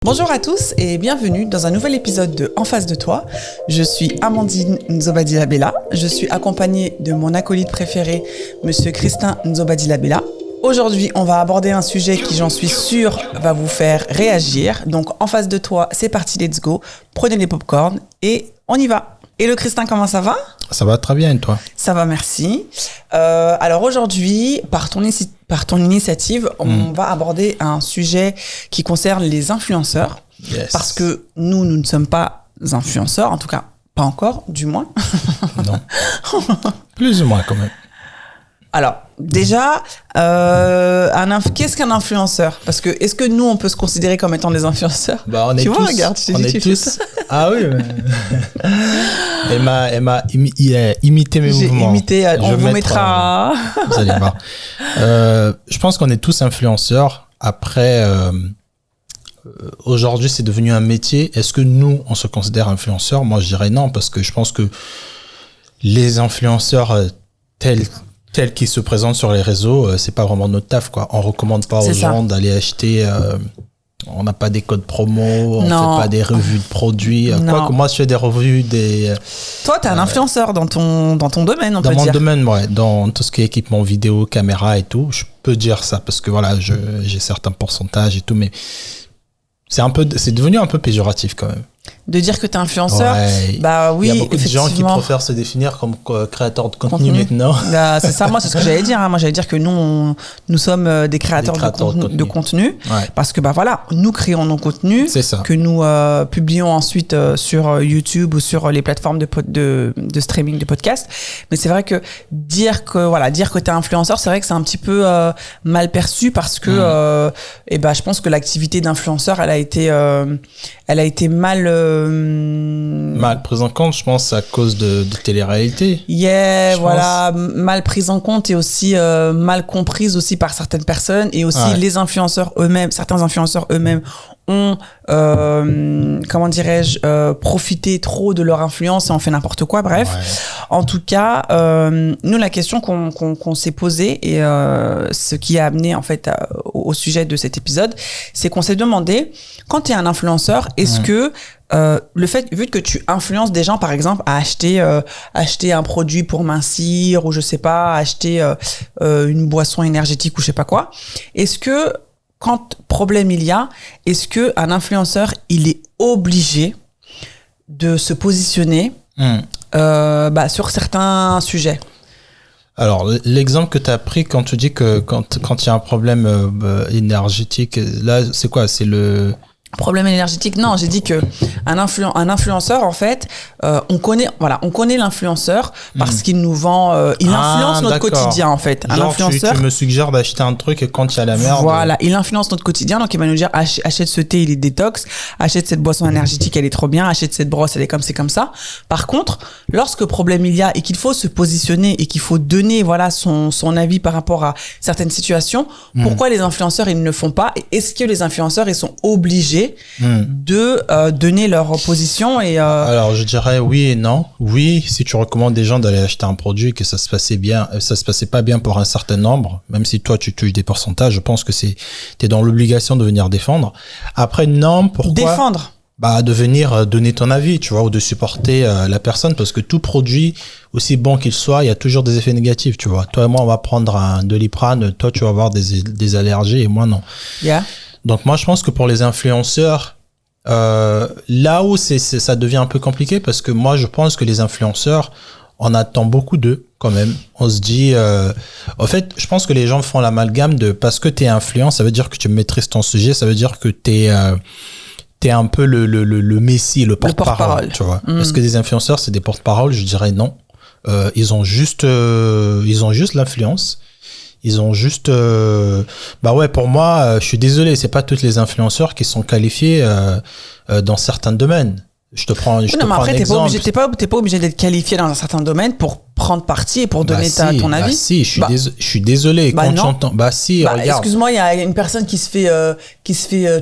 Bonjour à tous et bienvenue dans un nouvel épisode de En face de toi. Je suis Amandine Nzobadila-Bella. Je suis accompagnée de mon acolyte préféré, Monsieur Christin Nzobadila-Bella. Aujourd'hui, on va aborder un sujet qui, j'en suis sûre, va vous faire réagir. Donc, en face de toi, c'est parti, let's go. Prenez les popcorn et on y va. Hello Christin, comment ça va ? Ça va très bien et toi ? Ça va, merci. Alors aujourd'hui, par ton initiative, on va aborder un sujet qui concerne les influenceurs. Yes. Parce que nous ne sommes pas influenceurs, en tout cas pas encore, du moins. Non. Plus ou moins quand même. Alors déjà, qu'est-ce qu'un influenceur ? Parce que est-ce que nous on peut se considérer comme étant des influenceurs ? Bah on est tous. Regarde, je t'ai dit, tu fais ça. Ah oui. Elle m'a imité mes mouvements. J'ai imité. On vous mettra. Vous allez voir. Je pense qu'on est tous influenceurs. Après, aujourd'hui, c'est devenu un métier. Est-ce que nous, on se considère influenceurs ? Moi, je dirais non, parce que je pense que les influenceurs tels qu'ils se présentent sur les réseaux, c'est pas vraiment notre taf, quoi. On recommande pas aux gens d'aller acheter. On n'a pas des codes promo, on fait pas des revues de produits. Quoique moi, je fais des revues des. Toi, t'es un influenceur dans ton domaine, on peut dire. Dans mon domaine, ouais, dans tout ce qui est équipement vidéo, caméra et tout. Je peux dire ça parce que voilà, j'ai certains pourcentages et tout, mais c'est devenu un peu péjoratif quand même. De dire que t'es influenceur, ouais. Bah oui, il y a beaucoup de gens qui préfèrent se définir comme créateurs de contenu maintenant. Bah, c'est ça, moi c'est ce que j'allais dire. Moi j'allais dire que nous sommes des créateurs de contenu. Ouais. Parce que bah voilà, nous créons nos contenus que nous publions ensuite sur YouTube ou sur les plateformes de streaming de podcast. Mais c'est vrai que dire que t'es influenceur, c'est vrai que c'est un petit peu mal perçu parce que je pense que l'activité d'influenceur, elle a été mal prise en compte, je pense, à cause de télé-réalité. Mal prise en compte et aussi mal comprise aussi par certaines personnes et aussi les influenceurs eux-mêmes, certains influenceurs eux-mêmes ont profité trop de leur influence et ont fait n'importe quoi. Bref, en tout cas, nous la question qu'on s'est posée et ce qui a amené en fait au sujet de cet épisode, c'est qu'on s'est demandé, quand tu es un influenceur, est-ce que le fait, vu que tu influences des gens, par exemple, à acheter un produit pour mincir ou je sais pas, acheter une boisson énergétique ou je sais pas quoi, est-ce que quand problème il y a, est-ce que un influenceur il est obligé de se positionner sur certains sujets? Alors, l'exemple que tu as pris quand tu dis que quand il y a un problème énergétique, là, c'est quoi? C'est le problème énergétique? Non, j'ai dit que un influenceur, en fait, on connaît l'influenceur parce qu'il nous vend, il influence notre quotidien, en fait. Genre, un influenceur. Tu me suggères d'acheter un truc et quand il y a la merde. Voilà, il influence notre quotidien, donc il va nous dire achète ce thé, il est détox, achète cette boisson énergétique, elle est trop bien, achète cette brosse, elle est comme ça. Par contre, lorsque problème il y a et qu'il faut se positionner et qu'il faut donner, son avis par rapport à certaines situations, pourquoi les influenceurs, ils ne le font pas? Et est-ce que les influenceurs, ils sont obligés de donner leur position et Alors je dirais oui et non. Oui, si tu recommandes des gens d'aller acheter un produit et que ça se passait pas bien pour un certain nombre, même si toi tu touches des pourcentages, je pense que t'es dans l'obligation de venir défendre. Après non, pourquoi défendre? De venir donner ton avis, tu vois, ou de supporter la personne, parce que tout produit, aussi bon qu'il soit, il y a toujours des effets négatifs, tu vois. Toi et moi, on va prendre un Doliprane, toi tu vas avoir des allergies et moi non. Yeah. Donc moi je pense que pour les influenceurs, là où ça devient un peu compliqué, parce que moi je pense que les influenceurs, on attend beaucoup d'eux quand même. On se dit, en fait, je pense que les gens font l'amalgame de parce que t'es influent, ça veut dire que tu maîtrises ton sujet, ça veut dire que t'es un peu le messie, le porte-parole, tu vois. Est-ce que des influenceurs c'est des porte-parole? Je dirais non. Ils ont juste l'influence. Ils ont juste pour moi, je suis désolé, c'est pas tous les influenceurs qui sont qualifiés dans certains domaines. Je te prends un exemple. T'es pas obligé d'être qualifié dans un certain domaine pour prendre parti et pour donner ton avis. Si, je suis désolé. Quand tu entends, si, regarde. Excuse-moi, il y a une personne qui se fait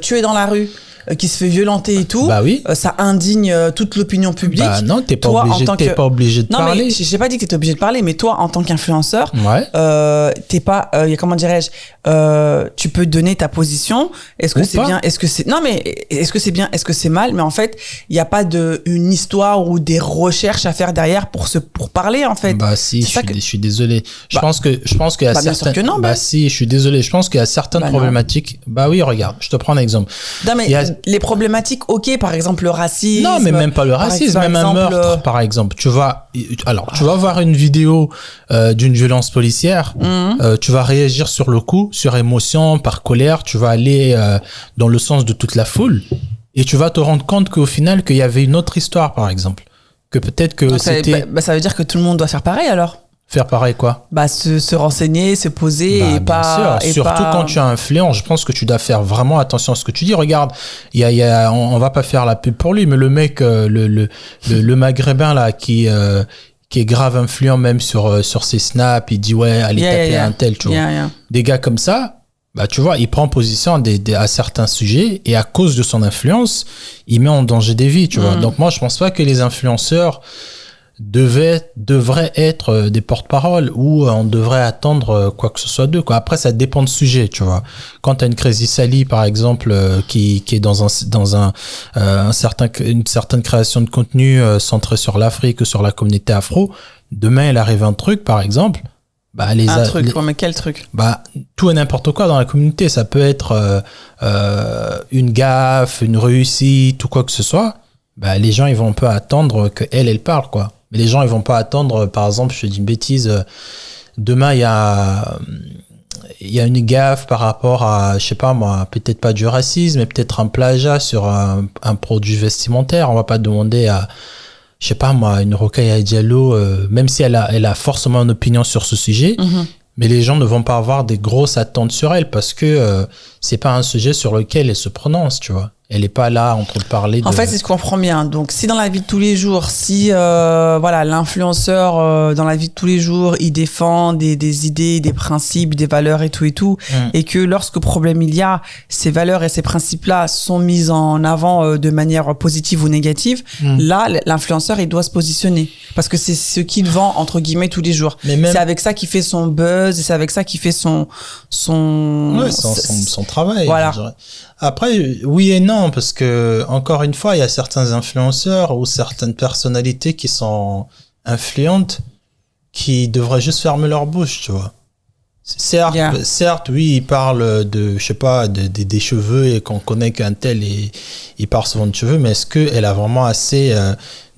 tuer dans la rue, qui se fait violenter et tout. Oui. Ça indigne toute l'opinion publique. Non, t'es pas obligé de parler. Non, mais j'ai pas dit que t'étais obligé de parler, mais toi, en tant qu'influenceur, t'es pas, comment dirais-je, tu peux donner ta position. Est-ce que c'est bien? Est-ce que c'est, non, mais est-ce que c'est bien? Est-ce que c'est mal? Mais en fait, il n'y a pas une histoire ou des recherches à faire derrière pour parler, en fait. Si, je suis désolé. Je pense qu'il y a bien sûr que non, si, je suis désolé. Je pense qu'il y a certaines problématiques. Oui, regarde, je te prends un exemple. Non, mais les problématiques, ok, par exemple, le racisme. Non, mais même pas le racisme, même un meurtre, par exemple. Tu vas voir une vidéo d'une violence policière, tu vas réagir sur le coup, sur émotion, par colère, tu vas aller dans le sens de toute la foule et tu vas te rendre compte qu'au final, qu'il y avait une autre histoire, par exemple. Que peut-être que c'était... ça veut dire que tout le monde doit faire pareil, alors? Faire pareil quoi? Se renseigner, se poser et pas... Surtout quand tu as influence, je pense que tu dois faire vraiment attention à ce que tu dis. Regarde, on va pas faire la pub pour lui, mais le mec, le maghrébin là, qui est grave influent même sur ses snaps, il dit allez taper un tel, tu vois. Des gars comme ça, tu vois, il prend position à certains sujets et à cause de son influence, il met en danger des vies, tu vois. Donc moi, je pense pas que les influenceurs devraient être des porte-parole ou on devrait attendre quoi que ce soit d'eux, quoi. Après, ça dépend de sujet, tu vois. Quand t'as une Crazy Sally, par exemple, qui est dans une certaine création de contenu centrée sur l'Afrique ou sur la communauté afro, demain, elle arrive un truc, par exemple, mais quel truc? Tout et n'importe quoi dans la communauté. Ça peut être une gaffe, une réussite ou quoi que ce soit. Les gens, ils vont un peu attendre qu'elle parle, quoi. Mais les gens, ils vont pas attendre, par exemple, je te dis une bêtise, demain, il y a une gaffe par rapport à, je sais pas moi, peut-être pas du racisme, mais peut-être un plagiat sur un produit vestimentaire. On va pas demander à, je sais pas moi, une Rokhaya Diallo, même si elle a forcément une opinion sur ce sujet, mais les gens ne vont pas avoir des grosses attentes sur elle parce que c'est pas un sujet sur lequel elle se prononce, tu vois. Elle n'est pas là en train de parler de... En fait, c'est ce qu'on comprend bien. Donc, si dans la vie de tous les jours, l'influenceur, dans la vie de tous les jours, il défend des idées, des principes, des valeurs et tout, et que lorsque problème il y a, ces valeurs et ces principes-là sont mis en avant de manière positive ou négative, là, l'influenceur, il doit se positionner. Parce que c'est ce qu'il vend, entre guillemets, tous les jours. C'est avec ça qu'il fait son buzz, et c'est avec ça qu'il fait son travail. Voilà. Après, oui et non, parce que, encore une fois, il y a certains influenceurs ou certaines personnalités qui sont influentes qui devraient juste fermer leur bouche, tu vois. Certes, oui, ils parlent de, je sais pas, des cheveux et qu'on connaît qu'un tel et il parle souvent de cheveux, mais est-ce qu'elle a vraiment assez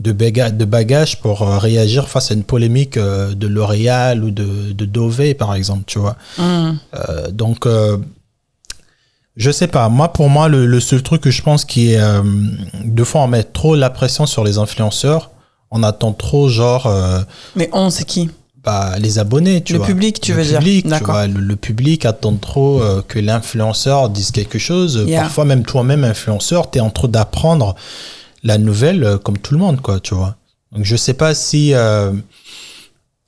de bagages pour réagir face à une polémique de L'Oréal ou de Dove, par exemple, tu vois. Donc, je sais pas. Pour moi, le seul truc que je pense qui est, deux fois, on met trop la pression sur les influenceurs. On attend trop, genre. Mais c'est qui? Les abonnés, tu vois. Le public, tu veux dire. D'accord. Tu vois, le public attend trop que l'influenceur dise quelque chose. Parfois, même toi-même, influenceur, t'es en train d'apprendre la nouvelle comme tout le monde, quoi, tu vois. Donc, je sais pas si.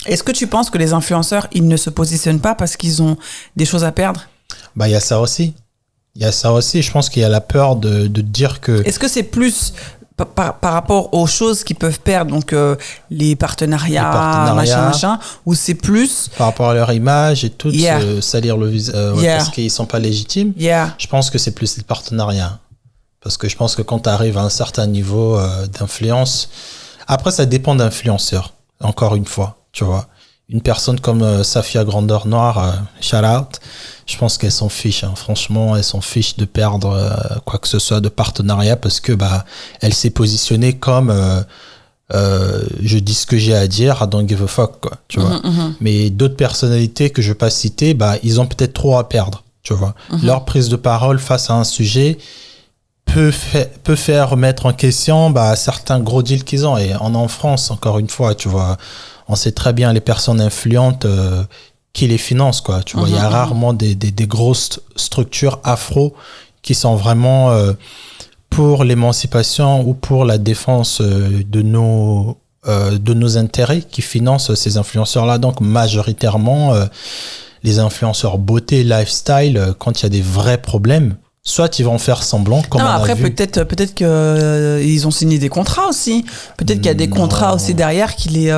Est-ce que tu penses que les influenceurs, ils ne se positionnent pas parce qu'ils ont des choses à perdre? Il y a ça aussi. Je pense qu'il y a la peur de dire que... Est-ce que c'est plus par rapport aux choses qu'ils peuvent perdre, donc les partenariats, machin, ou c'est plus... Par rapport à leur image et tout, salir le visage, parce qu'ils sont pas légitimes. Je pense que c'est plus les partenariats. Parce que je pense que quand tu arrives à un certain niveau d'influence... Après, ça dépend d'influenceurs, encore une fois, tu vois. Une personne comme Safia Grandeur Noire, shout out, je pense qu'elle s'en fiche, hein. Franchement, elle s'en fiche de perdre quoi que ce soit de partenariat parce que elle s'est positionnée comme je dis ce que j'ai à dire, I don't give a fuck, quoi, tu vois. Mais d'autres personnalités que je vais pas citer, ils ont peut-être trop à perdre, tu vois. Leur prise de parole face à un sujet peut faire remettre en question certains gros deals qu'ils ont. Et en France, encore une fois, tu vois, on sait très bien les personnes influentes qui les financent, quoi. Tu vois, il y a rarement des grosses structures afro qui sont vraiment pour l'émancipation ou pour la défense de nos de nos intérêts qui financent ces influenceurs-là. Donc, majoritairement, les influenceurs beauté, lifestyle, quand il y a des vrais problèmes, soit ils vont faire semblant, comme non, on a après, vu. peut-être qu'ils ont signé des contrats aussi. Peut-être qu'il y a des contrats aussi derrière qui les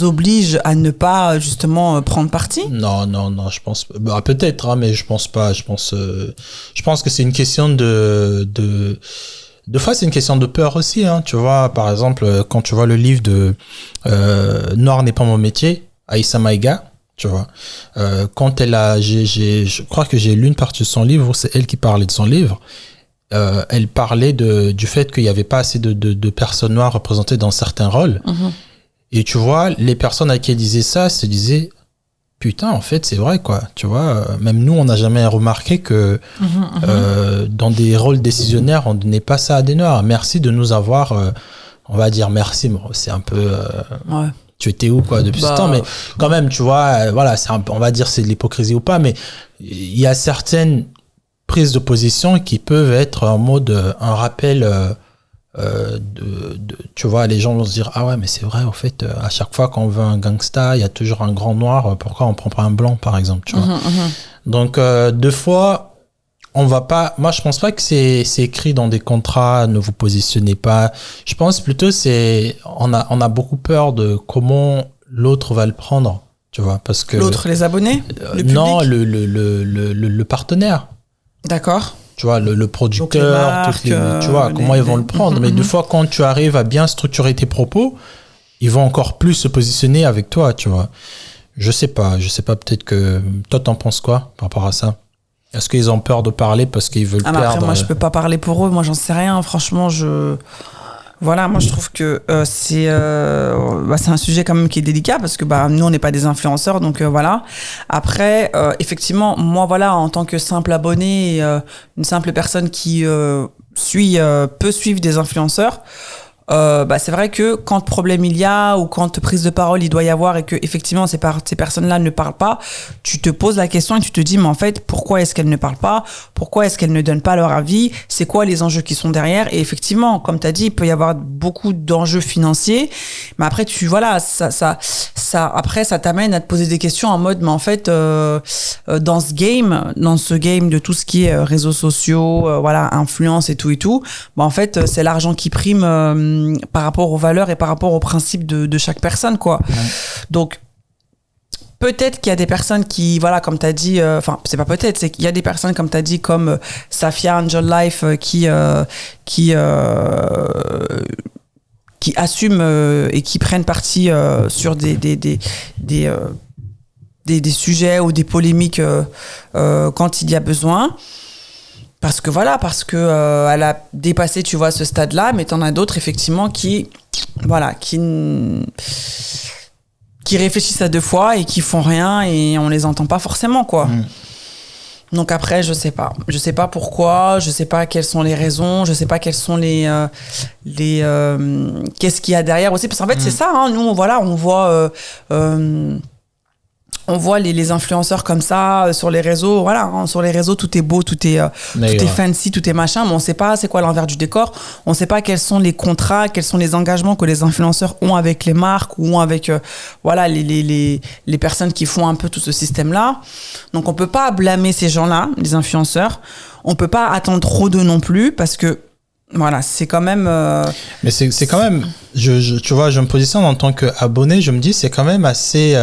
obligent à ne pas, justement, prendre parti. Non, je pense bah, peut-être, hein, mais je pense pas. Je pense que c'est une question de fois, c'est une question de peur aussi, hein. Tu vois, par exemple, quand tu vois le livre de Noir n'est pas mon métier, Aïssa Maïga, tu vois, quand je crois que j'ai lu une partie de son livre, c'est elle qui parlait de son livre. Elle parlait du fait qu'il n'y avait pas assez de personnes noires représentées dans certains rôles. Et tu vois, les personnes à qui elle disait ça se disaient, putain, en fait, c'est vrai, quoi. Tu vois, même nous, on n'a jamais remarqué que dans des rôles décisionnaires, on ne donnait pas ça à des noirs. Merci de nous avoir, on va dire merci, mais c'est un peu... Ouais. Tu étais où, quoi, depuis ce temps? Mais quand même, tu vois, voilà, on va dire c'est de l'hypocrisie ou pas, mais il y a certaines prises de position qui peuvent être en mode un rappel tu vois, les gens vont se dire, ah ouais, mais c'est vrai, au fait, à chaque fois qu'on veut un gangsta, il y a toujours un grand noir, pourquoi on prend pas un blanc, par exemple, tu vois. Donc, deux fois, on va pas, moi je pense pas que c'est écrit dans des contrats, ne vous positionnez pas. Je pense plutôt on a beaucoup peur de comment l'autre va le prendre, tu vois, parce que l'autre, les abonnés, le public? Non, le partenaire. D'accord. Tu vois, le producteur, marques, tu vois, comment ils vont le prendre. Mais des fois, quand tu arrives à bien structurer tes propos, ils vont encore plus se positionner avec toi, tu vois. Je sais pas, peut-être que... Toi, t'en penses quoi par rapport à ça? Est-ce qu'ils ont peur de parler parce qu'ils veulent perdre? Après, moi, je peux pas parler pour eux. Moi, j'en sais rien. Franchement, voilà, moi, je trouve que c'est un sujet quand même qui est délicat parce que nous, on n'est pas des influenceurs, donc voilà. Après, effectivement, moi, voilà, en tant que simple abonné, une simple personne qui peut suivre des influenceurs, c'est vrai que quand problème il y a ou quand prise de parole il doit y avoir et que effectivement ces personnes-là ne parlent pas, tu te poses la question et tu te dis mais en fait pourquoi est-ce qu'elles ne parlent pas, pourquoi est-ce qu'elles ne donnent pas leur avis, c'est quoi les enjeux qui sont derrière. Et effectivement, comme tu as dit, il peut y avoir beaucoup d'enjeux financiers, mais après après ça t'amène à te poser des questions en mode mais en fait dans ce game de tout ce qui est réseaux sociaux, voilà, influence et tout, en fait c'est l'argent qui prime par rapport aux valeurs et par rapport aux principes de chaque personne, quoi. Donc peut-être qu'il y a des personnes qui, voilà, comme tu as dit, c'est pas peut-être, c'est qu'il y a des personnes, comme tu as dit, comme Safia Angel Life, qui assument et qui prennent parti sur des sujets ou des polémiques quand il y a besoin. Parce que elle a dépassé, tu vois, ce stade-là, mais t'en as d'autres, effectivement, qui réfléchissent à deux fois et qui font rien et on les entend pas forcément, quoi. Donc après, je sais pas pourquoi, je sais pas quelles sont les raisons, je sais pas quels sont qu'est-ce qu'il y a derrière aussi, parce qu'en fait, c'est ça, hein, nous, voilà, on voit les influenceurs comme ça sur les réseaux, voilà, hein, sur les réseaux tout est beau, tout est fancy, tout est machin, mais on sait pas c'est quoi l'envers du décor, on sait pas quels sont les contrats, quels sont les engagements que les influenceurs ont avec les marques ou ont avec les personnes qui font un peu tout ce système-là. Donc on peut pas blâmer ces gens-là, les influenceurs, on peut pas attendre trop d'eux non plus parce que voilà, c'est quand même... Mais c'est quand même... tu vois, je me positionne en tant qu'abonné, je me dis c'est quand même assez...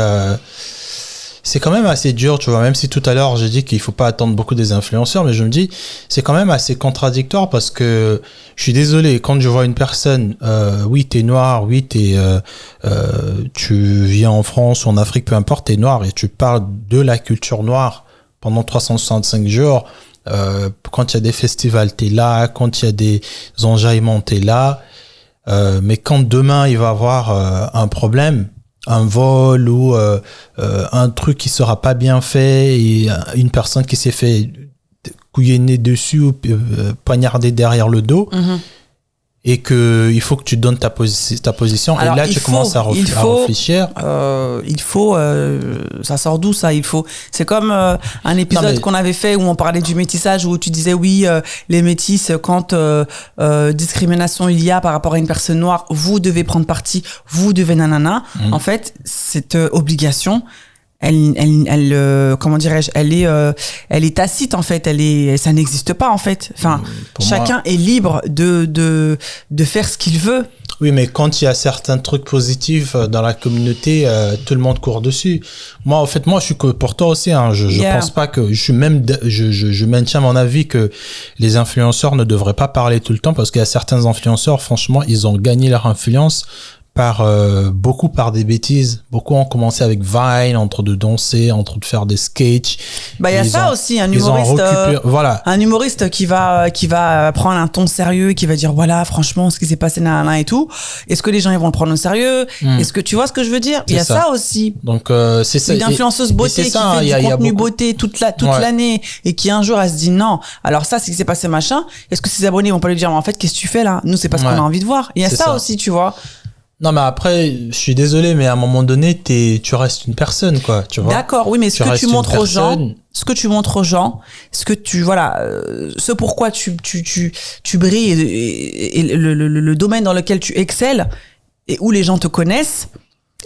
C'est quand même assez dur, tu vois, même si tout à l'heure j'ai dit qu'il faut pas attendre beaucoup des influenceurs, mais je me dis c'est quand même assez contradictoire parce que je suis désolé, quand je vois une personne, oui t'es noir, oui tu vis en France ou en Afrique, peu importe, t'es noir et tu parles de la culture noire pendant 365 jours, quand il y a des festivals t'es là, quand il y a des enjaillements t'es là, mais quand demain il va avoir un problème, un vol ou un truc qui sera pas bien fait et une personne qui s'est fait couillonner dessus ou poignarder derrière le dos et que il faut que tu donnes ta position. Alors, et là, tu commences à réfléchir. Ça sort d'où ça? C'est comme un épisode qu'on avait fait où on parlait du métissage, où tu disais oui, les métis, quand discrimination il y a par rapport à une personne noire, vous devez prendre parti, vous devez nanana. En fait, cette obligation, comment dirais-je, elle est tacite en fait, ça n'existe pas en fait. Enfin, chacun est libre de faire ce qu'il veut. Oui, mais quand il y a certains trucs positifs dans la communauté, tout le monde court dessus. Moi, en fait, je suis que pour toi aussi. Hein, je pense pas que je maintiens mon avis que les influenceurs ne devraient pas parler tout le temps, parce qu'il y a certains influenceurs, franchement, ils ont gagné leur influence beaucoup par des bêtises. Beaucoup ont commencé avec Vine, entre de danser, entre de faire des sketchs. Il y a ça aussi, un humoriste. Voilà. Un humoriste qui va prendre un ton sérieux, qui va dire voilà, franchement, ce qui s'est passé là et tout. Est-ce que les gens ils vont le prendre au sérieux? Est-ce que tu vois ce que je veux dire? Il y a ça aussi. Donc c'est ça. Une influenceuse beauté qui fait du contenu beauté toute l'année et qui un jour elle se dit non. Alors ça, c'est ce qui s'est passé machin. Est-ce que ses abonnés vont pas lui dire en fait qu'est-ce que tu fais là? Nous c'est pas ce qu'on a envie de voir. Il y a ça aussi, tu vois. Non, mais après, je suis désolé, mais à un moment donné, tu restes une personne, quoi, tu vois. D'accord, oui, mais ce que tu montres aux gens, ce pourquoi tu brilles et le domaine dans lequel tu excelles et où les gens te connaissent,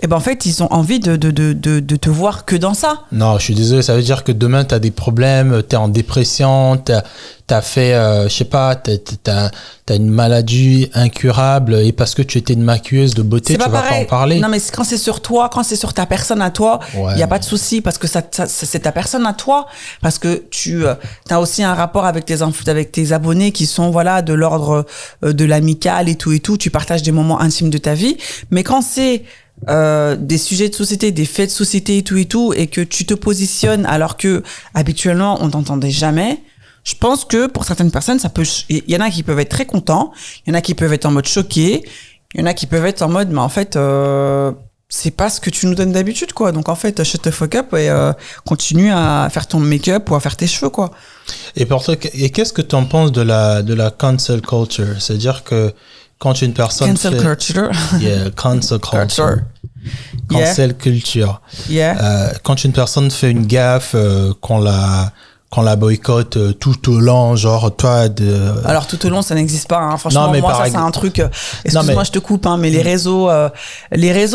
eh ben en fait, ils ont envie de te voir que dans ça. Non, je suis désolé, ça veut dire que demain, t'as des problèmes, t'es en dépression, t'as fait, je sais pas, t'as une maladie incurable, et parce que tu étais une maquilleuse de beauté, tu vas pas en parler. Non, mais quand c'est sur toi, quand c'est sur ta personne à toi, y a pas de souci, parce que c'est ta personne à toi, parce que tu as aussi un rapport avec tes abonnés qui sont, voilà, de l'ordre de l'amical et tout, tu partages des moments intimes de ta vie, mais quand c'est des sujets de société, des faits de société et tout, et que tu te positionnes alors que habituellement on t'entendait jamais, je pense que pour certaines personnes ça peut, il y en a qui peuvent être très contents, il y en a qui peuvent être en mode choqué, il y en a qui peuvent être en mode mais en fait c'est pas ce que tu nous donnes d'habitude, quoi. Donc en fait shut the fuck up et continue à faire ton make-up ou à faire tes cheveux, quoi. Et pour toi, qu'est-ce que tu en penses de la cancel culture? C'est-à-dire que quand une personne cancel culture. Yeah, cancel culture. Cancel culture. Yeah. Quand une personne fait une gaffe, qu'on la boycotte tout au long, genre toi Alors tout au long ça n'existe pas, hein. Franchement. Non, mais moi ça c'est un truc, excuse-moi je te coupe, hein, mais les réseaux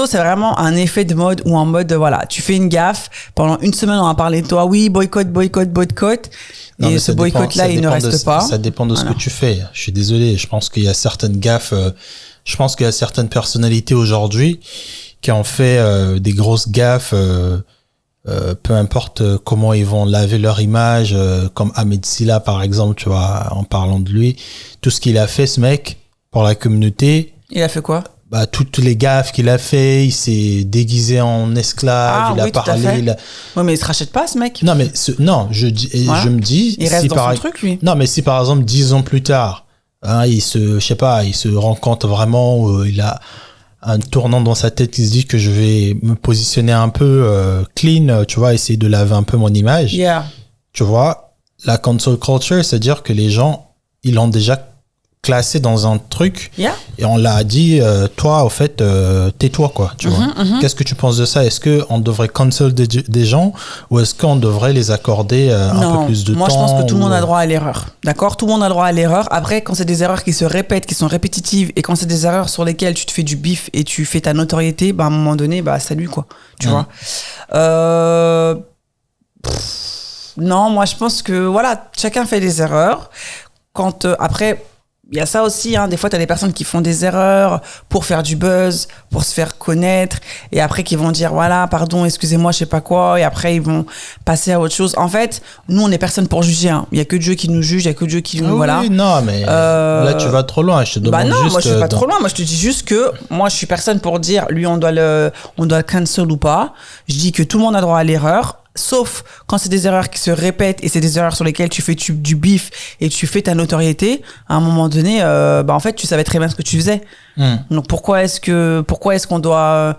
c'est vraiment un effet de mode où en mode voilà, tu fais une gaffe, pendant une semaine on va parler de toi, oui boycott. Non, et ce boycott-là, il ne reste pas. Ça dépend de ce que tu fais. Je suis désolé. Je pense qu'il y a certaines gaffes. Je pense qu'il y a certaines personnalités aujourd'hui qui ont fait des grosses gaffes. Peu importe comment ils vont laver leur image, comme Ahmed Silla par exemple, tu vois, en parlant de lui, tout ce qu'il a fait, ce mec, pour la communauté. Il a fait quoi? Bah, toutes les gaffes qu'il a fait, il s'est déguisé en esclave, il a parlé. Ouais, mais il se rachète pas, ce mec. Non, mais je me dis. Il reste dans son truc, lui. Non, mais si par exemple 10 ans plus tard, hein, il se rend compte vraiment, il a un tournant dans sa tête qui se dit que je vais me positionner un peu clean, tu vois, essayer de laver un peu mon image. Yeah. Tu vois, la cancel culture, c'est-à-dire que les gens, ils l'ont déjà classé dans un truc, et on l'a dit, toi, au fait, tais-toi, quoi, tu vois. Qu'est-ce que tu penses de ça? Est-ce qu'on devrait cancel des gens, ou est-ce qu'on devrait les accorder un peu plus de temps? Moi, je pense que tout le monde a droit à l'erreur. D'accord? Tout le monde a droit à l'erreur. Après, quand c'est des erreurs qui se répètent, qui sont répétitives, et quand c'est des erreurs sur lesquelles tu te fais du bif et tu fais ta notoriété, bah, à un moment donné, bah, salut, quoi. Tu vois? Non, moi, je pense que, voilà, chacun fait des erreurs. Quand, après, il y a ça aussi, hein. Des fois, tu as des personnes qui font des erreurs pour faire du buzz, pour se faire connaître, et après qui vont dire voilà, pardon, excusez-moi, je sais pas quoi, et après ils vont passer à autre chose. En fait, nous, on est personne pour juger, hein. Il y a que Dieu qui nous juge, il y a que Dieu qui nous voilà. Oui, non, mais là tu vas trop loin. Je te demande non, juste. Moi je vais pas trop loin. Moi je te dis juste que moi je suis personne pour dire lui on doit le cancel ou pas. Je dis que tout le monde a droit à l'erreur. Sauf quand c'est des erreurs qui se répètent et c'est des erreurs sur lesquelles tu fais du bif et tu fais ta notoriété, à un moment donné, bah en fait, tu savais très bien ce que tu faisais. Donc pourquoi est-ce qu'on doit,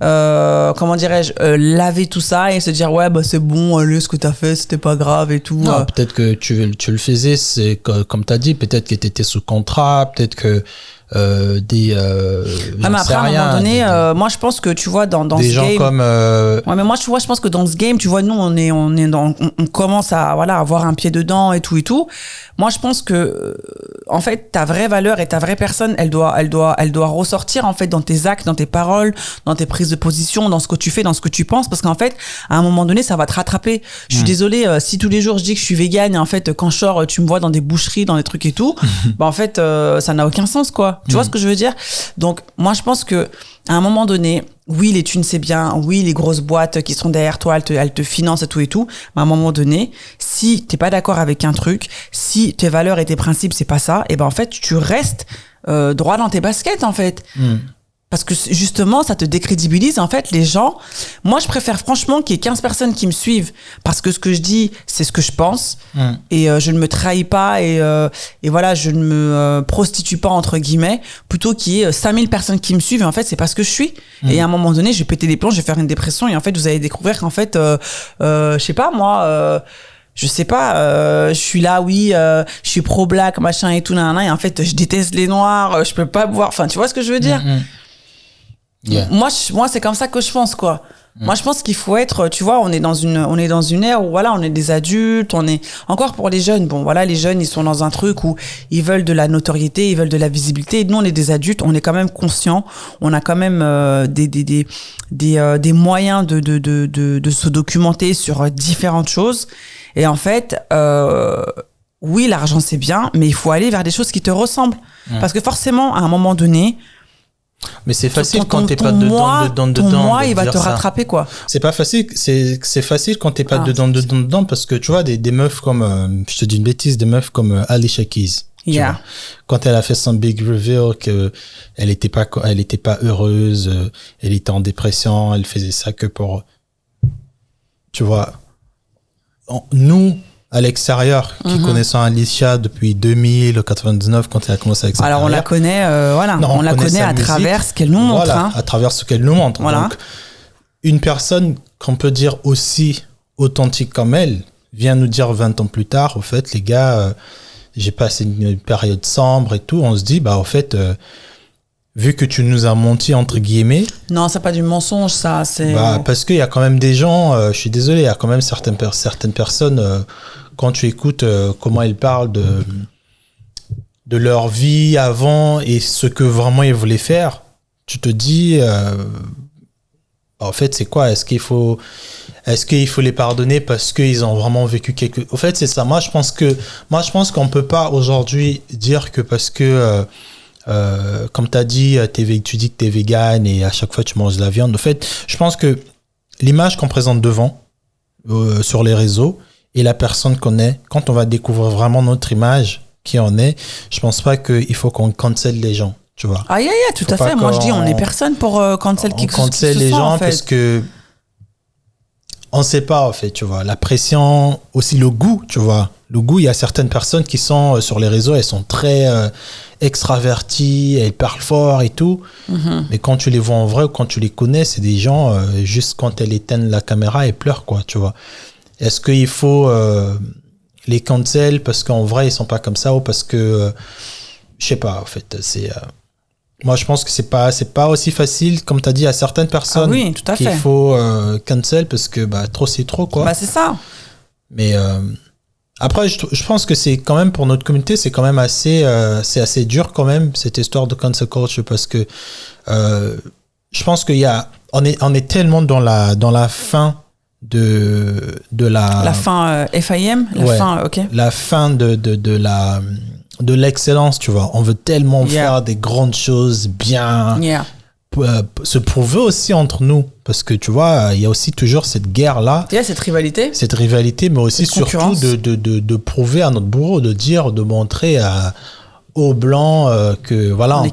comment dirais-je, laver tout ça et se dire ouais bah c'est bon, allez, ce que t'as fait, c'était pas grave et tout. Non, peut-être que tu le faisais, c'est comme t'as dit, peut-être que t'étais sous contrat, peut-être que des mais après, à un moment donné, moi, je pense que, tu vois, dans des ce gens game... comme Ouais, mais moi, tu vois, je pense que dans ce game, tu vois, nous, on commence à, voilà, avoir un pied dedans et tout et tout. Moi, je pense que, en fait, ta vraie valeur et ta vraie personne, elle doit ressortir, en fait, dans tes actes, dans tes paroles, dans tes prises de position, dans ce que tu fais, dans ce que tu penses, parce qu'en fait, à un moment donné, ça va te rattraper. Je suis désolée, si tous les jours je dis que je suis végane et en fait, quand je sors, tu me vois dans des boucheries, dans des trucs et tout, bah, en fait, ça n'a aucun sens, quoi. Tu vois ce que je veux dire? Donc, moi, je pense que, à un moment donné, oui, les thunes, c'est bien. Oui, les grosses boîtes qui sont derrière toi, elles te financent et tout. Mais à un moment donné, si t'es pas d'accord avec un truc, si tes valeurs et tes principes, c'est pas ça, et ben, en fait, tu restes, droit dans tes baskets, en fait. Parce que justement, ça te décrédibilise. En fait, les gens, moi, je préfère franchement qu'il y ait 15 personnes qui me suivent parce que ce que je dis, c'est ce que je pense. Et je ne me trahis pas et voilà, je ne me prostitue pas, entre guillemets, plutôt qu'il y ait 5000 personnes qui me suivent. Et en fait, c'est pas ce que je suis. Et à un moment donné, je vais péter des plombs, je vais faire une dépression. Et en fait, vous allez découvrir qu'en fait, je sais pas, moi... je sais pas, je suis là, oui, je suis pro-black, machin et tout, nanana, et en fait, je déteste les noirs, je peux pas boire. Enfin, tu vois ce que je veux dire? Yeah. Moi, c'est comme ça que je pense, quoi. Moi, je pense qu'il faut être, tu vois, on est dans une ère où, voilà, on est des adultes, encore pour les jeunes, bon, voilà, les jeunes, ils sont dans un truc où ils veulent de la notoriété, ils veulent de la visibilité. Nous, on est des adultes, on est quand même conscients, on a quand même des moyens de se documenter sur différentes choses. Et en fait, oui, l'argent, c'est bien, mais il faut aller vers des choses qui te ressemblent. Parce que forcément, à un moment donné, mais c'est facile quand t'es pas dedans. Ton moi, il va te rattraper, quoi. C'est pas facile, c'est facile quand t'es pas dedans, parce que tu vois, des meufs comme, je te dis une bêtise, des meufs comme Alicia Keys. Yeah. Quand elle a fait son big reveal que elle était pas heureuse, elle était en dépression, elle faisait ça que pour, tu vois, nous, à l'extérieur, qui connaissons Alicia depuis 2000, 99, quand elle a commencé avec sa carrière. Alors, on la connaît, voilà. Non, on la connaît à travers ce qu'elle nous montre. Voilà, à travers ce qu'elle nous montre. Voilà. Donc, une personne qu'on peut dire aussi authentique comme elle vient nous dire 20 ans plus tard, au fait, les gars, j'ai passé une période sombre et tout. On se dit, bah, au fait, vu que tu nous as menti, entre guillemets. Non, c'est pas du mensonge, ça. C'est... Bah, parce qu'il y a quand même des gens, je suis désolé, il y a quand même certaines personnes, quand tu écoutes comment ils parlent de leur vie avant et ce que vraiment ils voulaient faire, tu te dis, en fait, c'est quoi? Est-ce qu'il faut les pardonner parce qu'ils ont vraiment vécu quelque... En fait, c'est ça. Moi, je pense qu'on peut pas aujourd'hui dire que parce que, comme tu as dit, tu dis que tu es vegan et à chaque fois tu manges de la viande. En fait, je pense que l'image qu'on présente devant, sur les réseaux, et la personne qu'on est, quand on va découvrir vraiment notre image, qui en est, je pense pas qu'il faut qu'on cancel les gens, tu vois. Ah, tout à fait. Moi, je dis, on est personne pour cancel qui que ce soit. On cancel les gens, en fait. Parce que on sait pas, en fait, tu vois. La pression, aussi le goût, tu vois. Le goût, il y a certaines personnes qui sont sur les réseaux, elles sont très extraverties, elles parlent fort et tout. Mais quand tu les vois en vrai ou quand tu les connais, c'est des gens, juste quand elles éteignent la caméra, elles pleurent, quoi, tu vois. Est-ce qu'il faut les cancel parce qu'en vrai, ils sont pas comme ça ou parce que, je sais pas, en fait, c'est... moi, je pense que c'est pas aussi facile, comme tu as dit, à certaines personnes qu'il faut cancel parce que trop, c'est trop, quoi. Bah, c'est ça. Mais après, je pense que c'est quand même, pour notre communauté, c'est quand même assez dur quand même, cette histoire de cancel culture, parce que je pense on est tellement dans la fin de la fin FIM, fin, ok. La fin de l'excellence, tu vois. On veut tellement faire des grandes choses bien, se prouver aussi entre nous, parce que tu vois, il y a aussi toujours cette guerre-là. Il y a cette rivalité, mais aussi surtout de prouver à notre bourreau, de montrer aux blancs que voilà, on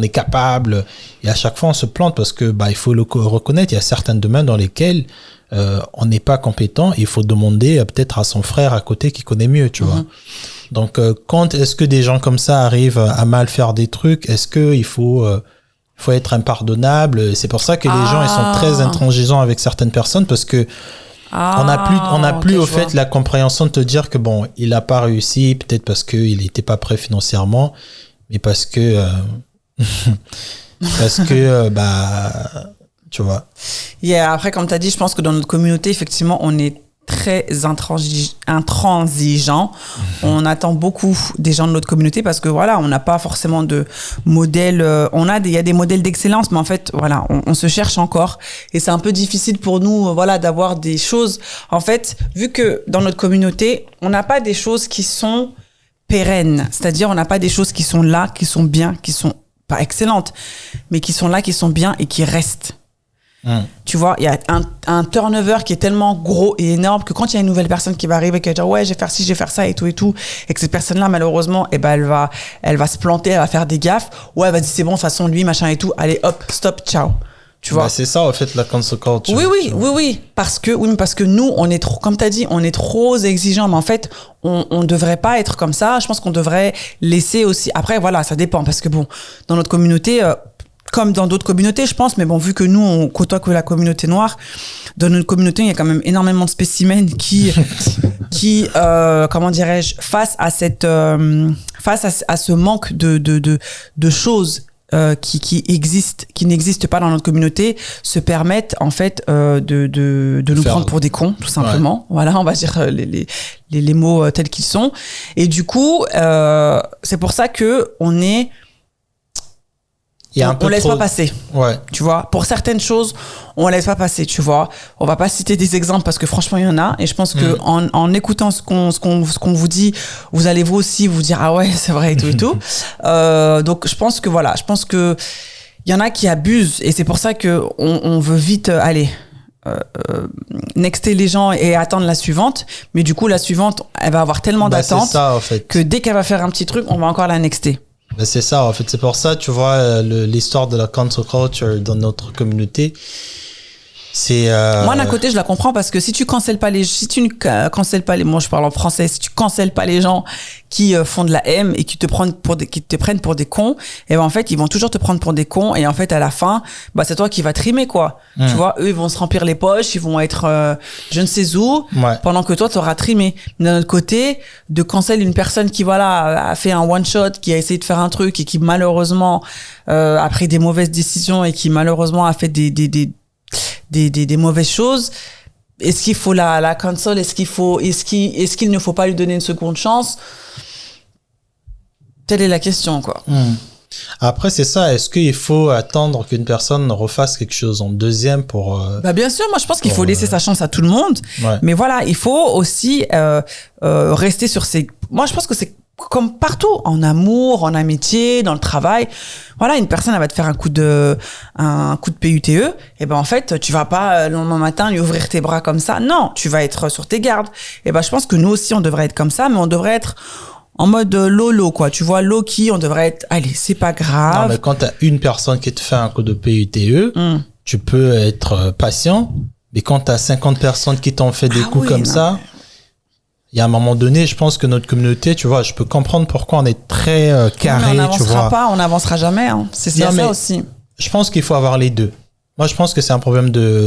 est capable. Et à chaque fois, on se plante parce que il faut le reconnaître. Il y a certains domaines dans lesquels on n'est pas compétent. Il faut demander peut-être à son frère à côté qui connaît mieux, tu vois. Donc, quand est-ce que des gens comme ça arrivent à mal faire des trucs? Est-ce que il faut être impardonnable? C'est pour ça que les gens, ils sont très intransigeants avec certaines personnes, parce que on n'a plus au fait la compréhension de te dire que bon, il a pas réussi, peut-être parce qu'il n'était pas prêt financièrement, mais parce que Parce que, tu vois. Après, comme tu as dit, je pense que dans notre communauté, effectivement, on est très intransigeant. On attend beaucoup des gens de notre communauté parce que voilà, on n'a pas forcément de modèle. Il y a des modèles d'excellence, mais en fait, voilà, on se cherche encore et c'est un peu difficile pour nous, voilà, d'avoir des choses. En fait, vu que dans notre communauté, on n'a pas des choses qui sont pérennes, c'est-à-dire on n'a pas des choses qui sont là, qui sont bien, qui sont pas excellentes, mais qui sont là, qui sont bien et qui restent. Tu vois, il y a un turnover qui est tellement gros et énorme que quand il y a une nouvelle personne qui va arriver, qui va dire ouais, je vais faire ci, je vais faire ça et tout, et que cette personne-là, malheureusement, elle va se planter, elle va faire des gaffes, ou elle va dire c'est bon, de toute façon, lui, machin et tout, allez, hop, stop, ciao. Tu vois. C'est ça, en fait, la cancel culture. Oui. Parce que nous, on est trop, comme t'as dit, on est trop exigeants, mais en fait, on devrait pas être comme ça. Je pense qu'on devrait laisser aussi, après, voilà, ça dépend, parce que bon, dans notre communauté, comme dans d'autres communautés, je pense, mais bon, vu que nous, on côtoie que la communauté noire, dans notre communauté, il y a quand même énormément de spécimens qui comment dirais-je, face à ce manque de choses qui n'existent pas dans notre communauté, se permettent en fait de nous prendre pour des cons, tout simplement. Ouais. Voilà, on va dire les mots tels qu'ils sont. Et du coup, c'est pour ça que on laisse pas passer. Ouais. Tu vois, pour certaines choses, on laisse pas passer, tu vois. On va pas citer des exemples parce que franchement, il y en a. Et je pense que en écoutant ce qu'on vous dit, vous allez vous aussi vous dire, ah ouais, c'est vrai et tout et tout. Donc, je pense que il y en a qui abusent et c'est pour ça que on veut vite aller nexter les gens et attendre la suivante. Mais du coup, la suivante, elle va avoir tellement d'attentes c'est ça, en fait, que dès qu'elle va faire un petit truc, on va encore la nexter. C'est ça, en fait. C'est pour ça, tu vois, l'histoire de la cancel culture dans notre communauté. C'est Moi d'un côté je la comprends parce que si tu ne cancelles pas les moi je parle en français, si tu cancelles pas les gens qui font de la haine et qui te prennent pour des cons, et ben en fait ils vont toujours te prendre pour des cons et en fait à la fin c'est toi qui vas trimer quoi. Tu vois, eux ils vont se remplir les poches, ils vont être je ne sais où pendant que toi tu auras trimé. D'un autre côté, de cancel une personne qui a fait un one shot, qui a essayé de faire un truc et qui malheureusement a pris des mauvaises décisions et qui malheureusement a fait des mauvaises choses. Est-ce qu'il faut la cancel? Est-ce qu'il ne faut pas lui donner une seconde chance? Telle est la question, quoi. Après, c'est ça. Est-ce qu'il faut attendre qu'une personne refasse quelque chose en deuxième pour... bien sûr, moi, je pense qu'il faut laisser sa chance à tout le monde. Ouais. Mais voilà, il faut aussi rester sur ses... Moi, je pense que c'est comme partout, en amour, en amitié, dans le travail. Voilà, une personne, elle va te faire un coup de PUTE. Et ben, en fait, tu vas pas, le lendemain matin, lui ouvrir tes bras comme ça. Non, tu vas être sur tes gardes. Et ben, je pense que nous aussi, on devrait être comme ça, mais on devrait être en mode lolo, quoi. Tu vois, low-key, on devrait être, allez, c'est pas grave. Non, mais quand t'as une personne qui te fait un coup de PUTE, tu peux être patient. Mais quand t'as 50 personnes qui t'ont fait des coups comme ça, il y a un moment donné, je pense que notre communauté, tu vois, je peux comprendre pourquoi on est très carré, tu vois. On n'avancera jamais, hein. C'est ça aussi. Je pense qu'il faut avoir les deux. Moi, je pense que c'est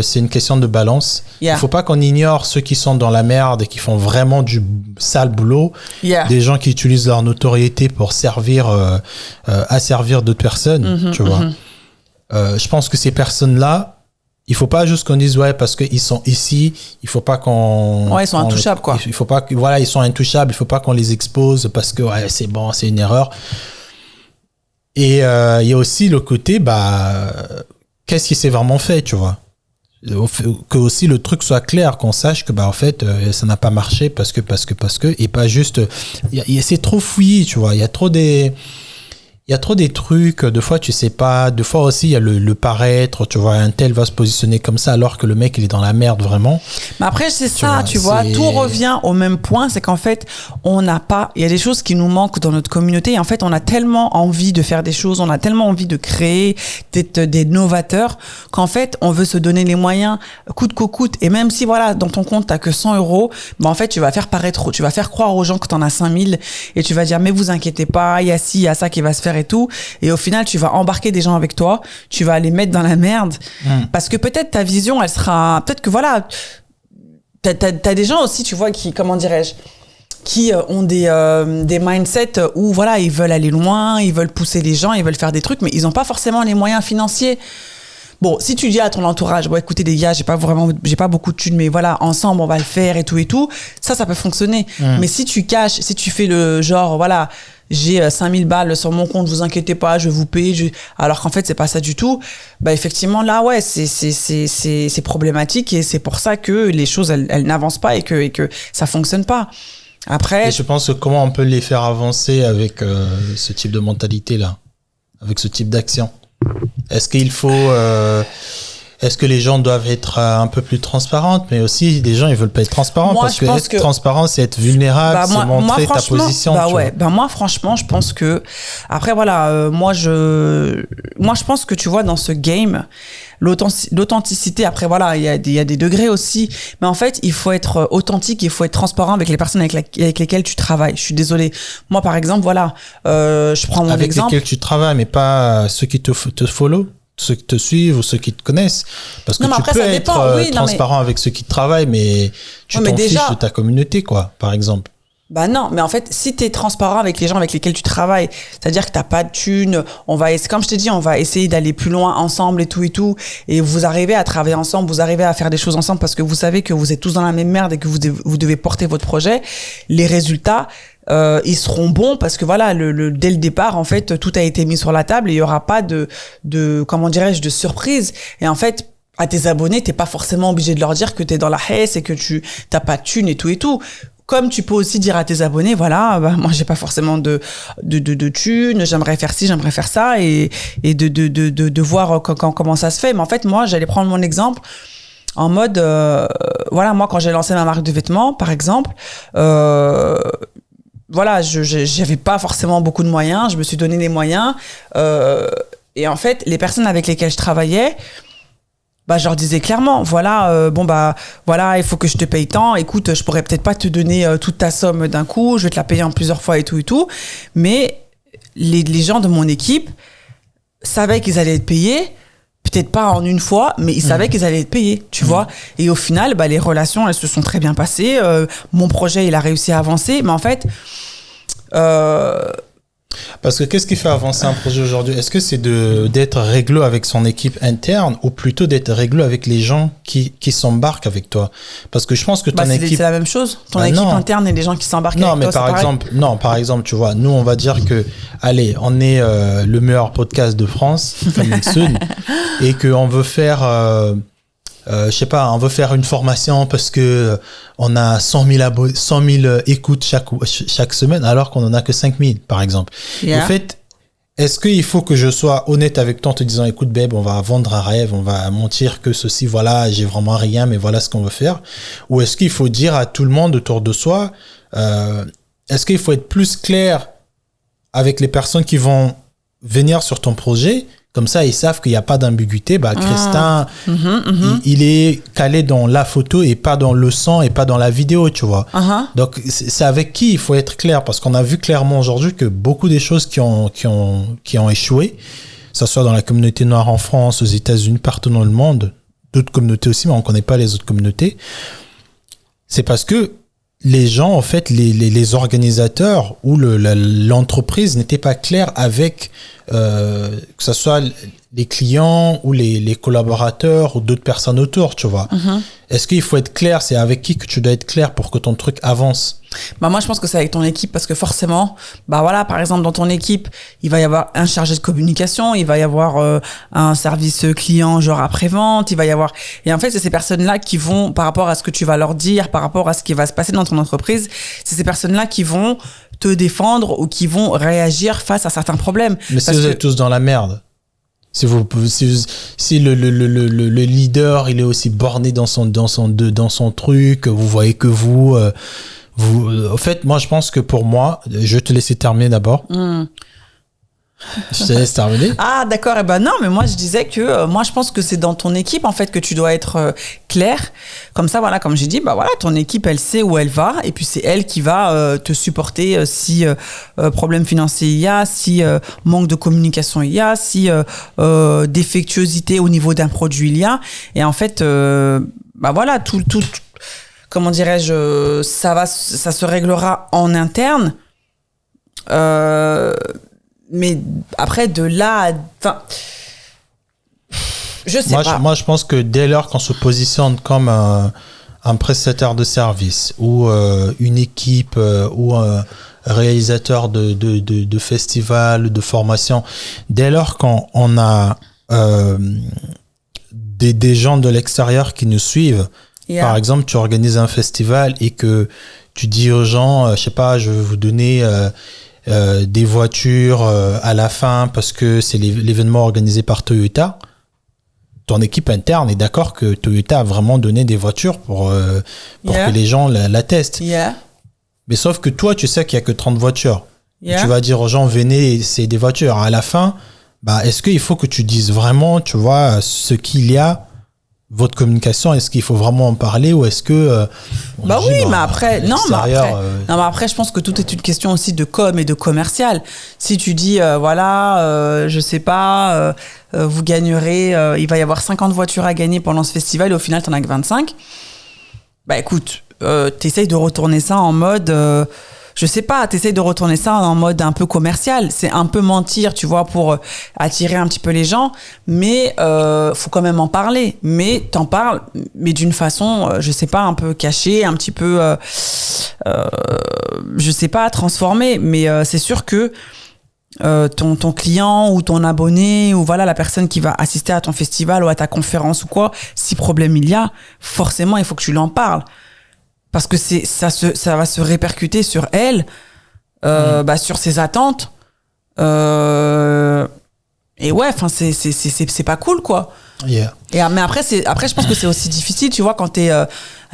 c'est une question de balance. Yeah. Il faut pas qu'on ignore ceux qui sont dans la merde et qui font vraiment du sale boulot. Yeah. Des gens qui utilisent leur notoriété pour asservir d'autres personnes, tu vois. Je pense que ces personnes-là, il faut pas juste qu'on dise parce qu'ils sont ici, il faut pas qu'on... Ouais, ils sont intouchables, quoi. Il faut pas que, ils sont intouchables, il faut pas qu'on les expose parce que, c'est bon, c'est une erreur. Et il y a aussi le côté, qu'est-ce qui s'est vraiment fait, tu vois? Que aussi le truc soit clair, qu'on sache que, en fait, ça n'a pas marché parce que, et pas juste... c'est trop fouillis, tu vois. Il y a trop des trucs, des fois tu sais pas, des fois aussi il y a le paraître, tu vois, un tel va se positionner comme ça alors que le mec il est dans la merde vraiment. Mais après c'est ça, tu vois, tout revient au même point, c'est qu'en fait il y a des choses qui nous manquent dans notre communauté et en fait on a tellement envie de faire des choses, on a tellement envie de créer, d'être des novateurs qu'en fait on veut se donner les moyens coûte que coûte et même si dans ton compte t'as que 100 €, en fait tu vas faire croire aux gens que t'en as 5000 et tu vas dire mais vous inquiétez pas, il y a ci, il y a ça qui va se faire et tout, et au final tu vas embarquer des gens avec toi, tu vas les mettre dans la merde parce que peut-être ta vision elle sera, peut-être que t'as des gens aussi tu vois qui, comment dirais-je, qui ont des mindsets où voilà, ils veulent aller loin, ils veulent pousser les gens, ils veulent faire des trucs, mais ils n'ont pas forcément les moyens financiers. Bon, si tu dis à ton entourage, bon, écoutez les gars, j'ai pas beaucoup de thunes, mais voilà, ensemble on va le faire et tout, ça peut fonctionner. Mais si tu caches, si tu fais le genre, voilà, j'ai 5000 balles sur mon compte, vous inquiétez pas, je vais vous payer, alors qu'en fait c'est pas ça du tout, bah effectivement là ouais, c'est problématique et c'est pour ça que les choses elles n'avancent pas et que ça fonctionne pas. Après, et je pense que comment on peut les faire avancer avec ce type de mentalité là, avec ce type d'action? Est-ce qu'il faut est-ce que les gens doivent être un peu plus transparentes, mais aussi les gens ils veulent pas être transparents parce que être transparent c'est être vulnérable, c'est montrer ta position. Moi franchement je pense que après voilà moi je pense que tu vois dans ce game l'authenticité, après voilà il y a des degrés aussi, mais en fait il faut être authentique, il faut être transparent avec les personnes avec lesquelles tu travailles. Je suis désolée, moi par exemple voilà je prends mon exemple avec lesquels tu travailles, mais pas ceux qui te follow, ceux qui te suivent ou ceux qui te connaissent, parce que tu peux être transparent avec ceux qui te travaillent, mais tu t'en fiches de ta communauté quoi, par exemple. Bah non, mais en fait, si t'es transparent avec les gens avec lesquels tu travailles, c'est-à-dire que t'as pas de thunes, comme je t'ai dit, on va essayer d'aller plus loin ensemble et tout, et vous arrivez à travailler ensemble, vous arrivez à faire des choses ensemble parce que vous savez que vous êtes tous dans la même merde et que vous devez porter votre projet, les résultats, ils seront bons parce que voilà, dès le départ, en fait, tout a été mis sur la table et il y aura pas de comment dirais-je, de surprise. Et en fait, à tes abonnés, t'es pas forcément obligé de leur dire que t'es dans la haisse et que t'as pas de thunes et tout. Comme tu peux aussi dire à tes abonnés, voilà, bah, moi j'ai pas forcément de thunes, j'aimerais faire ci, j'aimerais faire ça, et de voir comment ça se fait. Mais en fait, moi, j'allais prendre mon exemple en mode, voilà, moi quand j'ai lancé ma marque de vêtements, par exemple, voilà, j'avais pas forcément beaucoup de moyens, je me suis donné des moyens, et en fait, les personnes avec lesquelles je travaillais, bah je leur disais clairement, voilà, voilà, il faut que je te paye tant, écoute, je pourrais peut-être pas te donner toute ta somme d'un coup, je vais te la payer en plusieurs fois et tout, mais les gens de mon équipe savaient qu'ils allaient être payés, peut-être pas en une fois, mais ils savaient qu'ils allaient être payés, tu vois. Et au final, bah les relations, elles se sont très bien passées, mon projet, il a réussi à avancer, mais en fait... Parce que qu'est-ce qui fait avancer un projet aujourd'hui? Est-ce que c'est d'être réglo avec son équipe interne ou plutôt d'être réglo avec les gens qui s'embarquent avec toi? Parce que je pense que ton équipe... C'est la même chose. Ton équipe interne et les gens qui s'embarquent avec toi, par exemple, tu vois, nous, on va dire que, allez, on est le meilleur podcast de France, et qu'on veut faire... je sais pas, on veut faire une formation parce que on a 100 000 écoutes chaque semaine alors qu'on en a que 5 000 par exemple. Yeah. En fait, est-ce qu'il faut que je sois honnête avec toi en te disant écoute babe, on va vendre un rêve, on va mentir que ceci, voilà, j'ai vraiment rien, mais voilà ce qu'on veut faire? Ou est-ce qu'il faut dire à tout le monde autour de soi, est-ce qu'il faut être plus clair avec les personnes qui vont venir sur ton projet? Comme ça, ils savent qu'il n'y a pas d'ambiguïté. Bah, Christin, il est calé dans la photo et pas dans le son et pas dans la vidéo, tu vois. Donc, c'est avec qui il faut être clair, parce qu'on a vu clairement aujourd'hui que beaucoup des choses qui ont échoué, que ce soit dans la communauté noire en France, aux États-Unis, partout dans le monde, d'autres communautés aussi, mais on ne connaît pas les autres communautés. C'est parce que les gens, en fait, les organisateurs ou l'entreprise n'étaient pas clairs avec que ce soit les clients ou les collaborateurs ou d'autres personnes autour, tu vois. Est-ce qu'il faut être clair? C'est avec qui que tu dois être clair pour que ton truc avance? Bah moi je pense que c'est avec ton équipe, parce que forcément, bah voilà, par exemple dans ton équipe, il va y avoir un chargé de communication, il va y avoir un service client genre après-vente, il va y avoir... Et en fait, c'est ces personnes-là qui vont, par rapport à ce que tu vas leur dire, par rapport à ce qui va se passer dans ton entreprise, c'est ces personnes-là qui vont te défendre ou qui vont réagir face à certains problèmes. Mais si vous êtes tous dans la merde, si le leader il est aussi borné dans son truc, vous voyez que vous en fait, moi je pense que pour moi, je vais te laisser terminer d'abord. Je te laisse terminer. Ah d'accord, et ben non, mais moi je disais que moi je pense que c'est dans ton équipe en fait que tu dois être clair. Comme ça, voilà, comme j'ai dit, bah voilà, ton équipe elle sait où elle va et puis c'est elle qui va te supporter si problème financier il y a, si manque de communication il y a, si défectuosité au niveau d'un produit il y a. Et en fait, bah voilà, tout comment dirais-je, ça se réglera en interne. Mais après, de là, enfin, je sais pas. Moi, je pense que dès lors qu'on se positionne comme un prestataire de service ou une équipe ou un réalisateur de festivals, de formation, dès lors qu'on a des gens de l'extérieur qui nous suivent, par exemple, tu organises un festival et que tu dis aux gens, je sais pas, je vais vous donner des voitures à la fin parce que c'est l'événement organisé par Toyota. Ton équipe interne est d'accord que Toyota a vraiment donné des voitures pour que les gens la testent. Mais sauf que toi, tu sais qu'il n'y a que 30 voitures. Tu vas dire aux gens, venez, c'est des voitures. À la fin, est-ce qu'il faut que tu dises vraiment, tu vois, ce qu'il y a, votre communication, est-ce qu'il faut vraiment en parler ou est-ce que... mais après, je pense que tout est une question aussi de com et de commercial. Si tu dis, je sais pas, vous gagnerez, il va y avoir 50 voitures à gagner pendant ce festival et au final, t'en as que 25. Écoute, t'essayes de retourner ça en mode... je sais pas, t'essayes de retourner ça en mode un peu commercial. C'est un peu mentir, tu vois, pour attirer un petit peu les gens. Mais faut quand même en parler. Mais t'en parles, mais d'une façon, je sais pas, un peu cachée, un petit peu, je sais pas, transformée. Mais c'est sûr que ton client ou ton abonné ou voilà la personne qui va assister à ton festival ou à ta conférence ou quoi, si problème il y a, forcément, il faut que tu l'en parles. Parce que ça va se répercuter sur elle, sur ses attentes. Et ouais, enfin, c'est pas cool, quoi. Yeah. Mais après, je pense que c'est aussi difficile, tu vois, quand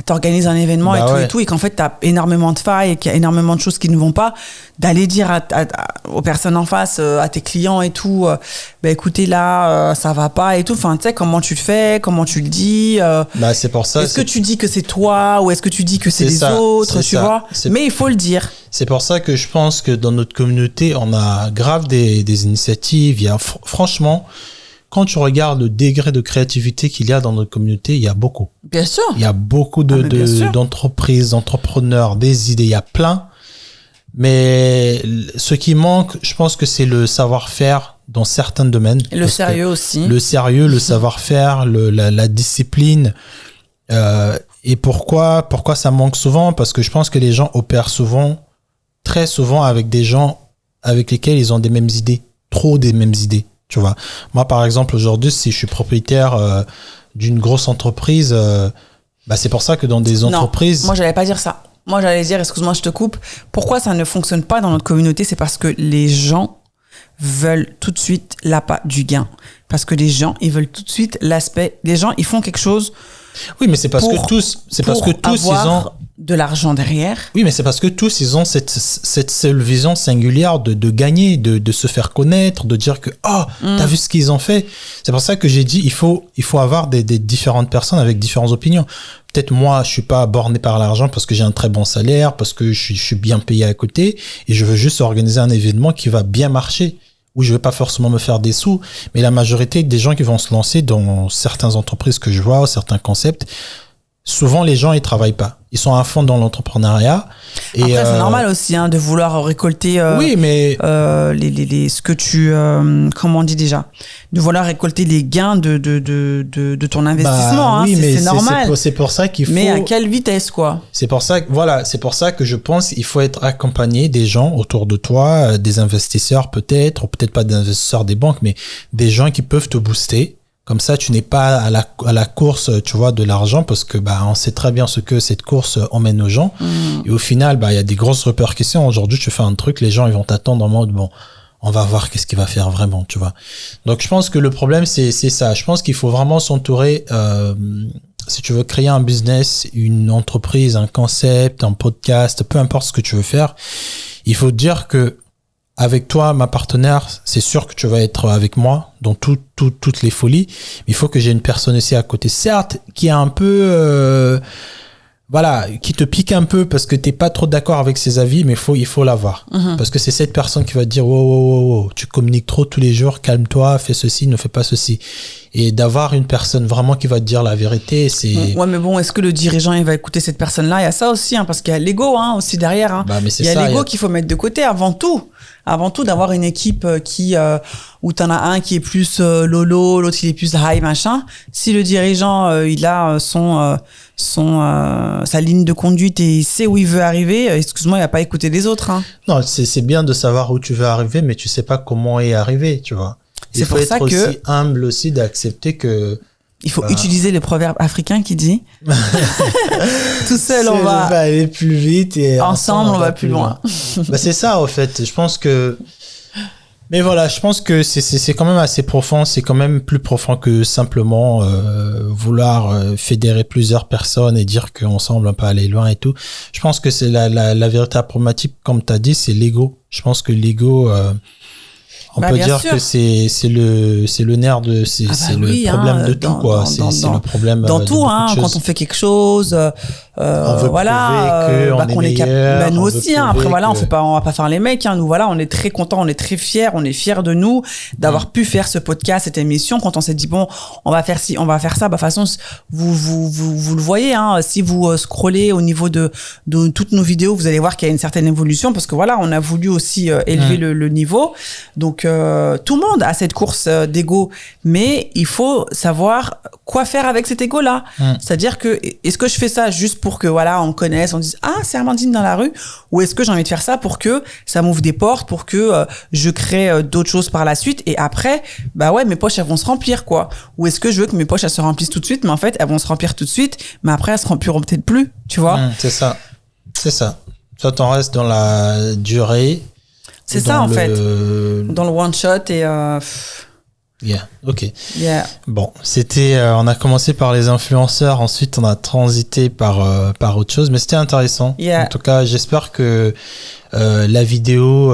t'organises un événement et tout, et qu'en fait, t'as énormément de failles et qu'il y a énormément de choses qui ne vont pas, d'aller dire aux personnes en face, à tes clients et tout, écoutez, là, ça va pas et tout. Enfin, tu sais, comment tu le fais, comment tu le dis. C'est pour ça. Est-ce que tu dis que c'est toi ou est-ce que tu dis que c'est les autres, tu vois? Mais il faut le dire. C'est pour ça que je pense que dans notre communauté, on a grave des initiatives. Il y a, franchement, quand tu regardes le degré de créativité qu'il y a dans notre communauté, il y a beaucoup. Bien sûr. Il y a beaucoup d'entreprises, d'entrepreneurs, des idées, il y a plein. Mais ce qui manque, je pense que c'est le savoir-faire dans certains domaines. Et le sérieux aussi. Le sérieux, le savoir-faire, la discipline. Et pourquoi ça manque souvent? Parce que je pense que les gens opèrent très souvent avec des gens avec lesquels ils ont des mêmes idées. Trop des mêmes idées. Tu vois, moi par exemple aujourd'hui, si je suis propriétaire d'une grosse entreprise, c'est pour ça que dans des entreprises. Non, moi j'allais pas dire ça. Moi j'allais dire, excuse-moi, je te coupe. Pourquoi ça ne fonctionne pas dans notre communauté? C'est parce que les gens veulent tout de suite l'appât du gain. Parce que les gens, ils veulent tout de suite l'aspect. Les gens, ils font quelque chose. Oui, mais c'est parce que tous ils ont de l'argent derrière. Oui, mais c'est parce que tous ils ont cette seule vision singulière de gagner, de se faire connaître, de dire que t'as vu ce qu'ils ont fait. C'est pour ça que j'ai dit il faut avoir des différentes personnes avec différentes opinions. Peut-être moi je suis pas borné par l'argent parce que j'ai un très bon salaire, parce que je suis bien payé à côté et je veux juste organiser un événement qui va bien marcher, où je vais pas forcément me faire des sous. Mais la majorité des gens qui vont se lancer dans certaines entreprises que je vois, certains concepts, souvent les gens ils travaillent pas. Ils sont à fond dans l'entrepreneuriat. Et après c'est normal aussi de vouloir récolter oui, mais ce que tu comment on dit déjà, de vouloir récolter les gains de ton investissement. Oui, mais c'est normal. C'est pour ça qu'il faut. Mais à quelle vitesse quoi? C'est pour ça que je pense qu'il faut être accompagné des gens autour de toi, des investisseurs peut-être, ou peut-être pas des investisseurs des banques, mais des gens qui peuvent te booster. Comme ça, tu n'es pas à la course, tu vois, de l'argent, parce que on sait très bien ce que cette course emmène aux gens. Et au final, il y a des grosses répercussions. Aujourd'hui, tu fais un truc, les gens ils vont t'attendre en mode on va voir qu'est-ce qu'il va faire vraiment, tu vois. Donc je pense que le problème c'est ça. Je pense qu'il faut vraiment s'entourer. Si tu veux créer un business, une entreprise, un concept, un podcast, peu importe ce que tu veux faire, il faut te dire que avec toi, ma partenaire, c'est sûr que tu vas être avec moi dans toutes les folies. Mais il faut que j'ai une personne aussi à côté, certes, qui est un peu, voilà, qui te pique un peu parce que t'es pas trop d'accord avec ses avis, mais il faut l'avoir. Parce que c'est cette personne qui va te dire, wow, tu communiques trop tous les jours, calme-toi, fais ceci, ne fais pas ceci. Et d'avoir une personne vraiment qui va te dire la vérité, c'est... Ouais, mais bon, est-ce que le dirigeant, il va écouter cette personne-là? Il y a ça aussi, parce qu'il y a l'ego, aussi derrière. Bah, mais il y a l'ego qu'il faut mettre de côté avant tout. Avant tout, d'avoir une équipe où t'en as un qui est plus lolo, l'autre il est plus high, machin. Si le dirigeant, il a sa ligne de conduite et il sait où il veut arriver, excuse-moi, il va pas écouter les autres. Non, c'est bien de savoir où tu veux arriver, mais tu sais pas comment y arriver, tu vois. Il faut être aussi humble aussi d'accepter que... Il faut utiliser le proverbe africain qui dit tout seul on va aller plus vite et ensemble on va plus loin. C'est ça, au fait. Je pense que... Mais voilà, je pense que c'est quand même assez profond. C'est quand même plus profond que simplement vouloir fédérer plusieurs personnes et dire qu'ensemble on peut aller loin et tout. Je pense que c'est la véritable problématique, comme tu as dit, c'est l'ego. Je pense que l'ego... on peut dire sûr. Que c'est le nerf de le problème de tout quoi. C'est le problème dans tout quand on fait quelque chose on veut voilà qu'on est meilleur, nous aussi après voilà on va pas faire les mecs nous voilà on est très contents, on est très fiers, on est fiers de nous d'avoir pu faire ce podcast, cette émission. Quand on s'est dit bon on va faire ci, on va faire ça, de toute façon vous le voyez si vous scrollez au niveau de toutes nos vidéos, vous allez voir qu'il y a une certaine évolution parce que voilà on a voulu aussi élever le niveau. Donc tout le monde a cette course d'ego, mais il faut savoir quoi faire avec cet ego-là. C'est-à-dire que, est-ce que je fais ça juste pour que, voilà, on me connaisse, on dise, c'est Amandine dans la rue, ou est-ce que j'ai envie de faire ça pour que ça m'ouvre des portes, pour que je crée d'autres choses par la suite, et après, mes poches, elles vont se remplir, quoi. Ou est-ce que je veux que mes poches, elles se remplissent tout de suite, mais en fait, elles vont se remplir tout de suite, mais après, elles se rempliront peut-être plus, tu vois. C'est ça. Toi, t'en restes dans la durée. C'est ça, en fait. Dans le one shot et... ok. Yeah. Bon, c'était... on a commencé par les influenceurs, ensuite on a transité par autre chose, mais c'était intéressant. Yeah. En tout cas, j'espère que la vidéo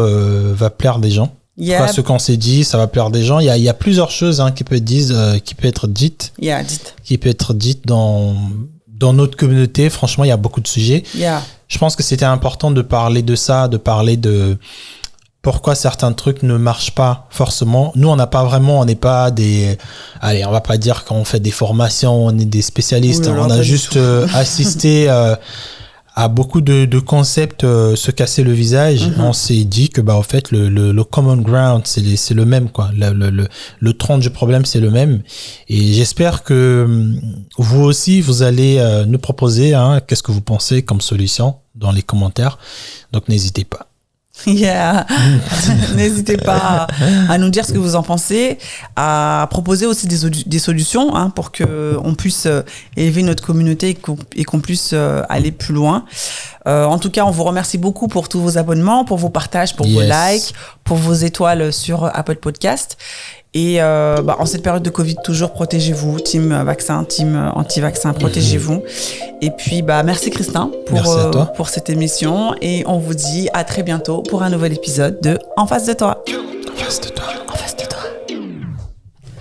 va plaire des gens. Yeah. En tout cas, ce qu'on s'est dit, ça va plaire des gens. Il y a plusieurs choses qui peuvent être dites. Yeah, dites. Qui peut être dites dans notre communauté. Franchement, il y a beaucoup de sujets. Yeah. Je pense que c'était important de parler de ça, de parler de... pourquoi certains trucs ne marchent pas forcément. Nous, on n'est pas des... Allez, on va pas dire qu'on fait des formations, on est des spécialistes. Oui, on a juste assisté à beaucoup de concepts se casser le visage. On s'est dit que, en fait, le common ground, c'est le même, quoi. Le tronc du problème, c'est le même. Et j'espère que vous aussi, vous allez nous proposer, qu'est-ce que vous pensez comme solution dans les commentaires. Donc, n'hésitez pas. Yeah. N'hésitez pas à nous dire ce que vous en pensez, à proposer aussi des solutions pour que on puisse élever notre communauté et qu'on puisse aller plus loin. En tout cas, on vous remercie beaucoup pour tous vos abonnements, pour vos partages, pour vos likes, pour vos étoiles sur Apple Podcast. Et en cette période de Covid, toujours protégez-vous, team vaccin, team anti-vaccin, protégez-vous. Et puis merci Christin pour cette émission, et on vous dit à très bientôt pour un nouvel épisode de En face de toi. En face de toi.